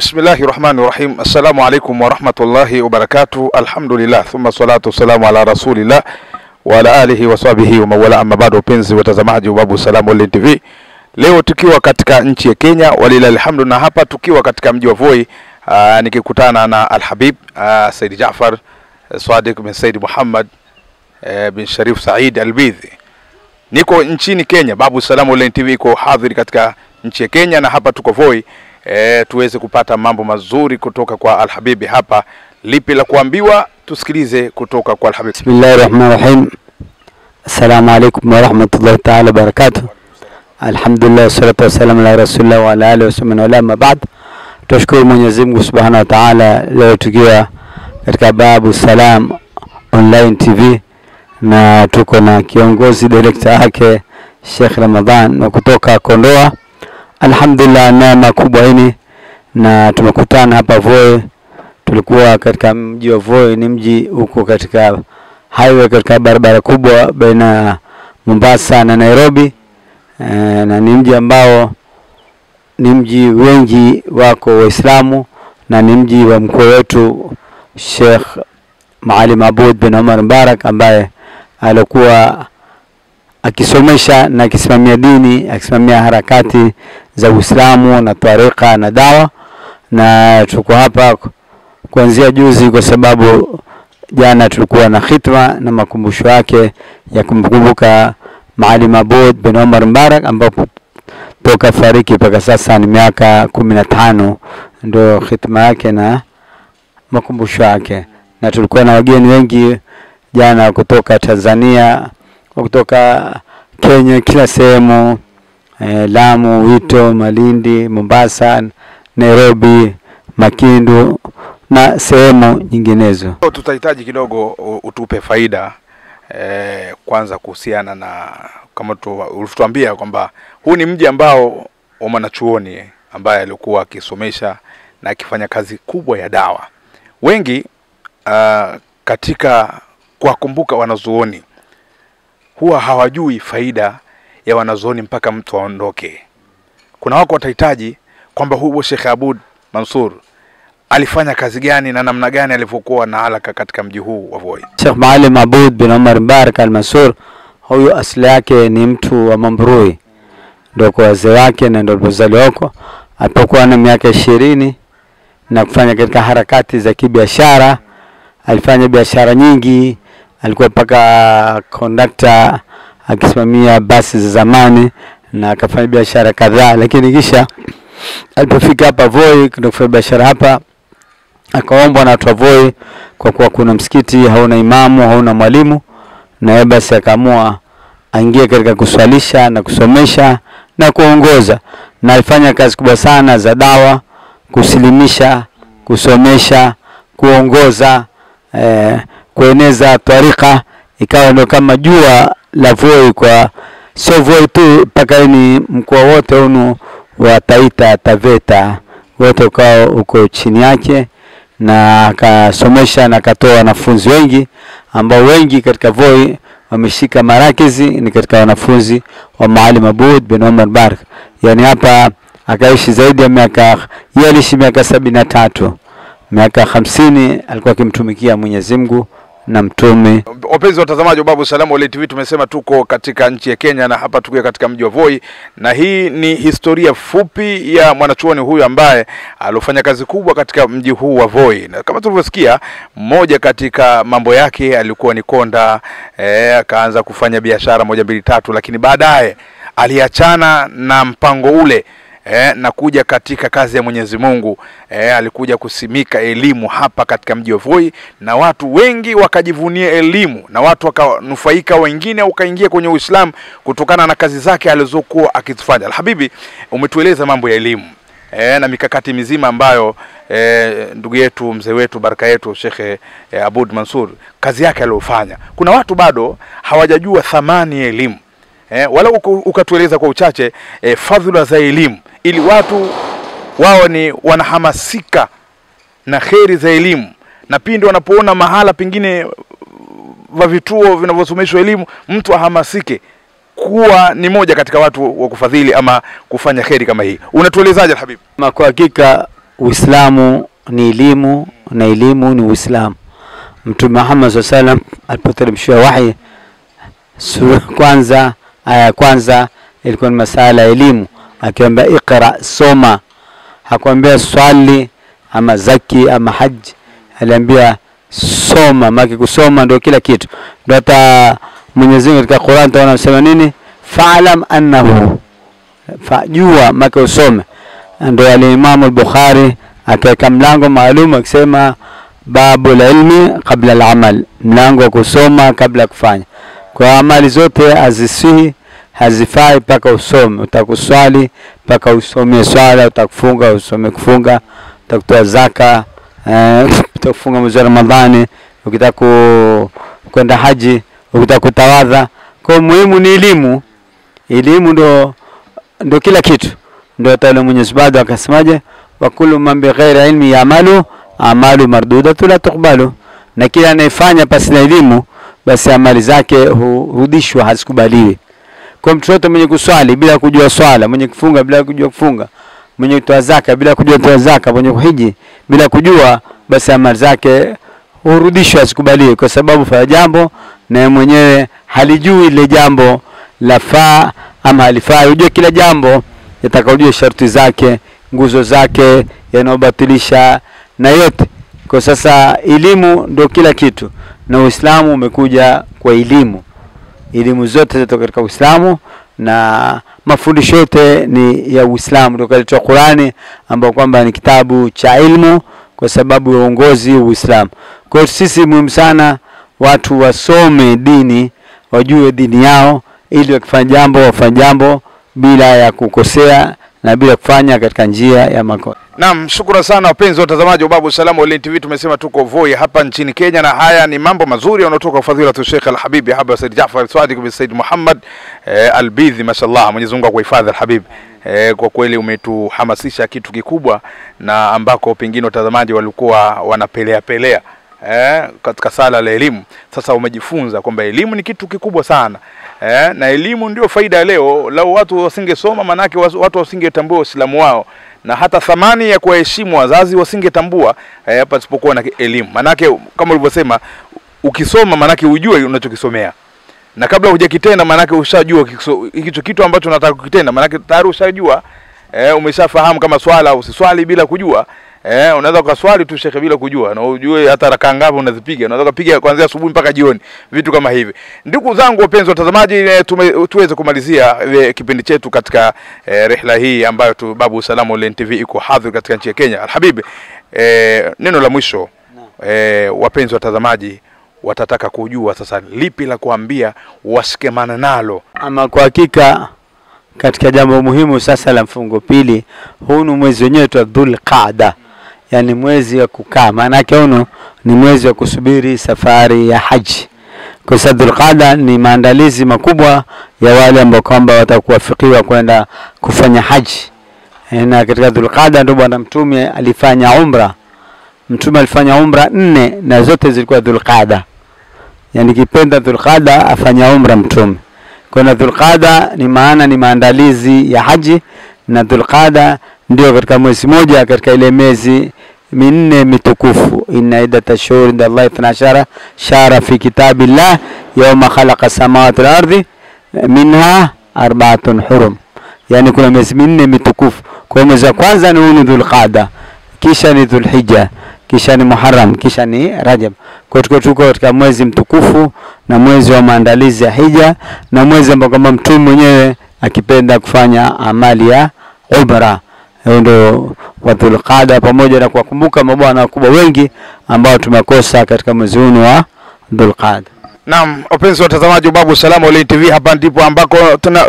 Bismillahirrahmanirrahim. Assalamu alaikum wa rahmatullahi wa barakatuh. Alhamdulillah, thumma salatu wassalamu ala rasulillah wa ala alihi wa sahbihi wa mawala. Amma bado, wapenzi watazamaji wa Babu Salam Online TV, leo tukiwa katika nchi ya Kenya, walilahi alhamdu, na hapa tukiwa katika mji wa Voi, nikikutana na Al-Habib Said Jaafar Sadiq bin Said Muhammad bin Sharif Said Al-Bidhi. Niko nchini Kenya. Babu Salam Online TV iko hadhiri katika nchi ya Kenya, na hapa tuko Voi tuweze kupata mambo mazuri kutoka kwa Al-Habib. Hapa lipi la kuambiwa, tusikilize kutoka kwa Al-Habib. Bismillahirrahmanirrahim. Assalamu alaikum wa rahmatullahi ta'ala wa barakatuh. Alhamdulillah, salatu wassalamu ala rasulillah wa ala alihi wa sahbihi wa la ba'd. Tushukuru Mwenyezi Mungu Subhanahu wa Ta'ala, leo tukiwa katika Babu Salam Online TV na tuko na kiongozi director yake Sheikh Ramadhan na kutoka Kondoa. Alhamdulillah, neema kubwa hii, na tumekutana hapa Voi. Tulikuwa katika mji wa Voi, ni mji uko katika highway, katika barabara kubwa baina Mombasa na Nairobi, na ni mji ambao ni mji wengi wako Waislamu, na ni mji wa mkuu wetu Sheikh Maalim Aboud bin Omar Mbarak, ambaye alikuwa akisomesha na akisimamia dini, akisimamia harakati za Uislamu na tarika na dawa. Na tuko hapa kuanzia juzi kwa sababu jana tulikuwa na khitma na makumbusho yake ya kumkumbuka Maalim Aboud bin Omar Mbarak, ambapo toka fariki mpaka sasa ni miaka 15, ndio khitma yake na makumbusho yake. Na tulikuwa na wageni wengi jana kutoka Tanzania, kutoka Kenya, kila sehemu, Lamu, Wito, Malindi, Mombasa, Nairobi, Makindu na sehemu nyinginezo. Tutahitaji kidogo utupe faida kwanza kuhusiana na, kama ulituambia kwamba huu ni mji ambao wa mwanachuoni ambaye alikuwa akisomesha na akifanya kazi kubwa ya dawa. Wengi katika kuwakumbuka wanazuoni huwa hawajui faida ya wanazuoni mpaka mtu aondoke. Kuna wako watahitaji kwamba huyu Sheikh Aboud Mansur alifanya kazi gani na namna gani alivyokuwa na alaka katika mji huu wa Voi. Sheikh Maalim Aboud bin Omar Mbarak Al-Mansur, huyu asili yake ni mtu wa Mambrui, ndio kwa wazee wake na ndio alipozaliwa huko. Alipokuwa na miaka 20 na kufanya katika harakati za kibiashara, alifanya biashara nyingi. Alikuwa paka conductor akisimamia basi za zamani, na akafanya biashara kadhaa. Lakini kisha alipofika hapa Voi kufanya biashara hapa, akaombwa na watu wa Voi, kwa kuwa kuna msikiti hauna imamu, hauna mwalimu, na yeye basi akaamua aingie katika kuswalisha na kusomesha na kuongoza. Na alifanya kazi kubwa sana za dawa, kusilimisha, kusomesha, kuongoza, kueneza tarika. Ikawa ndio kama jua la Voi, kwa sio Voi tu, paka ni mkoa wote huu wa Taita Taveta wote ukao uko chini yake. Na akasomesha na akatoa wanafunzi wengi, ambao wengi katika Voi wameshika marakizi ni katika wanafunzi wa Maalim Aboud bin Omar Mbarak. Yani hapa akaishi zaidi ya miaka, yeye aliishi miaka 73, miaka 50 alikuwa akimtumikia Mwenyezi Mungu na mtume. Wapenzi watazamaji wa Babu Salam Online TV, tumesema tuko katika nchi ya Kenya, na hapa tuko katika mji wa Voi, na hii ni historia fupi ya mwanachuoni huyu ambaye alifanya kazi kubwa katika mji huu wa Voi. Na kama tulivyosikia, mmoja katika mambo yake alikuwa ni konda, akaanza kufanya biashara 1 2 3, lakini baadaye aliachana na mpango ule na kuja katika kazi ya Mwenyezi Mungu. Alikuja kusimika elimu hapa katika mji wa Voi, na watu wengi wakajivunia elimu, na watu wakanufaika, wengine wakaingia kwenye Uislamu kutokana na kazi zake alizokuwa akizifanya. Al-Habibi, umetueleza mambo ya elimu na mikakati mizima ambayo ndugu yetu, mzee wetu, baraka yetu Sheikh Aboud Mansur, kazi yake aliyofanya. Kuna watu bado hawajajua thamani ya elimu. Wala ukatueleza kwa uchache fadhila za elimu, ili watu wao ni wanahamasika na khairi za elimu, na pindi wanapoona mahala pengine wa vituo vinavyosomeshwa elimu, mtu ahamasike kuwa ni moja katika watu wa kufadhili ama kufanya khairi kama hii. Unatuelezaje Habib? Kwa hakika Uislamu ni elimu na elimu ni Uislamu. Mtume Muhammad sallallahu alaihi wasallam alipoteremshwa wahi, sura kwanza aya kwanza ilikuwa ni masala ya elimu, akiambia ikra, soma. Hakuambia swali ama zaki ama haji, aliambia soma. Maki kusoma ndio kila kitu. Ndio hata Mwenyezi Mungu katika Qur'an anasema nini? Fa'lam annahu, fajua maki usome. Ndio al-Imam al-Bukhari akaweka mlango maalum akisema babu ilmi kabla al-amal, mlango wa kusoma kabla kufanya. Kwa amali zote hazisihi, hazifai paka usome. Utakuswali paka usome swala, utakufunga usome kufunga, utakutoa zaka, utakufunga mwezi wa Ramadhani, ukitaka kwenda haji, ukitaka kutawadha. Kwa muhimu ni elimu. Elimu ndo kila kitu. Ndio hata Mwenyezi Mungu akasemaje, wa kullu man bighairi ilmi ya'malu amalu mardudatu la tuqbalu, na kila anayefanya pasi na elimu basi amali zake hurudishwa, hazikubaliwi. Kwa mtu yote mwenye kuswali bila kujua swala, mwenye kufunga bila kujua kufunga, mwenye kutoa zaka bila kujua kutoa zaka, mwenye kuhiji bila kujua, basi amali zake hurudishwa, hazikubaliwi, kwa sababu fanya jambo na mwenyewe halijui ile jambo lafaa ama halifai. Unajua kila jambo yatakajua sharti zake, nguzo zake, yanayobatilisha na yote. Kwa sasa elimu ndio kila kitu, na Uislamu umekuja kwa elimu. Elimu zote zitoka katika Uislamu na mafundisho yote ni ya Uislamu. Ndio katika Qur'ani ambao kwamba ni kitabu cha ilmu kwa sababu ya uongozi wa Uislamu. Kwa hiyo sisi muhimu sana watu wasome dini, wajue dini yao, ili wakifanya jambo wafanye jambo bila ya kukosea na bila kufanya katika njia ya makosa. Naam, shukrani sana wapenzi watazamaji wa Babu Salam Online TV. Tumesema tuko Voi hapa nchini Kenya, na haya ni mambo mazuri yanayotoka fadhila Sheikh Al-Habib Haba Said Jaafar Sadiq bin Said Muhammad Al-Bidhi. Mashallah, Mwenyezi Mungu akuhifadhi Al-Habib. Kwa kweli umetuhamasisha kitu kikubwa na ambako pengine watazamaji walikuwa wanapelea katika sala la elimu. Sasa umejifunza kwamba elimu ni kitu kikubwa sana. Na elimu ndio faida ya leo. Lau watu wasingesoma, manake watu wasingetambua Uislamu wao, na hata thamani ya kuheshimu wazazi wasingetambua hapa isipokuwa na elimu. Manake kama ulivyosema, ukisoma manake ujue unachokisomea, na kabla hujakitenda manake ushajua hicho kitu ambacho unataka kukitenda, manake tayari ushajua. Umeshafahamu kama swala usiswali bila kujua. Unaweza kuswali tu shekhe bila kujua, na ujue hata raka ngapi unazipiga. Unaweza kupiga kuanzia asubuhi mpaka jioni, vitu kama hivi. Ndugu zangu wapenzi watazamaji, tuweze kumalizia kipindi chetu katika rihla hii ambayo Babu Salam Online TV iko hadhi katika nchi ya Kenya. Al-Habib, neno la mwisho, wapenzi watazamaji watataka kujua sasa lipi la kuambia washikemana nalo. Ama kwa hakika katika jambo muhimu sasa la mfungo pili, huu ni mwezi wenyewe wa Dhul-Qaada, yani mwezi wa kukaa. Maana yake huu ni mwezi wa kusubiri safari ya haji. Kwa sababu Dhul-Qaada ni maandalizi makubwa ya wale ambao kwamba watakuwafikiwa kwenda kufanya haji. Na katika Dhul-Qaada ndio bwana Mtume alifanya umra. Mtume alifanya umra 4 na zote zilikuwa Dhul-Qaada. Yani kipenda Dhul-Qaada afanya umra Mtume. Kwa Dhul-Qaada ni maana ni maandalizi ya haji, na Dhul-Qaada ndio katika mwezi moja katika ile miezi minne mitukufu. Inna iddata shuhuri inda Allah 12 shahra fi kitabillah yawma khalaqa samawati wal ardi minha 4 hurum. Yani kuna miezi minne mitukufu. Kwa mwezi wa kwanza ni Dhul-Qaada, kisha ni Dhul-Hijja, kisha ni Muharram, kisha ni Rajab. Kwa tuko katika mwezi mtukufu na mwezi wa maandalizi ya hija, na mwezi ambao kama Mtume mwenyewe akipenda kufanya amali ya umra. Ndio wa Dhul-Qaada, pamoja na kuwakumbuka mabwana wakubwa wengi ambao tumekosa katika mwezi huu wa Dhul-Qaada. Naam, wapenzi watazamaji wa Babu Salam Online TV, hapa ndipo ambako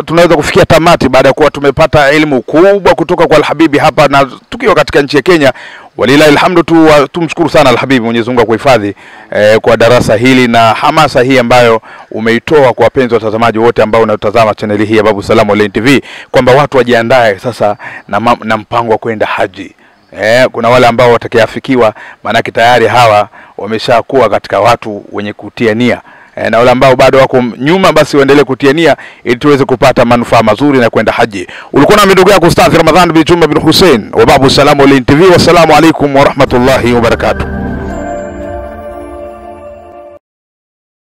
tunaweza kufikia tamati baada ya kuwa tumepata elimu kubwa kutoka kwa Al-Habib hapa, na tukiwa katika nchi ya Kenya. Walilahi alhamdu, tumshukuru sana Al-Habib, Mwenyezi Mungu akuhifadhi kwa darasa hili na hamasa hii ambayo umeitoa kwa wapenzi watazamaji wote ambao wanatazama channel hii ya Babu Salam Online TV, kwamba watu wajiandae sasa na mpango wa kwenda haji. Kuna wale ambao watakiafikiwa, maana tayari hawa wameshakuwa katika watu wenye kutia nia na wale ambao bado wako nyuma basi waendelee kutiania ili tuweze kupata manufaa mazuri na kwenda haji. Ulikuwa na ndugu yako Ustadh Ramadhan bin Juma bin Hussein wa Babu Salam Online TV. Wassalamu alaikum wa rahmatullahi wa barakatuh.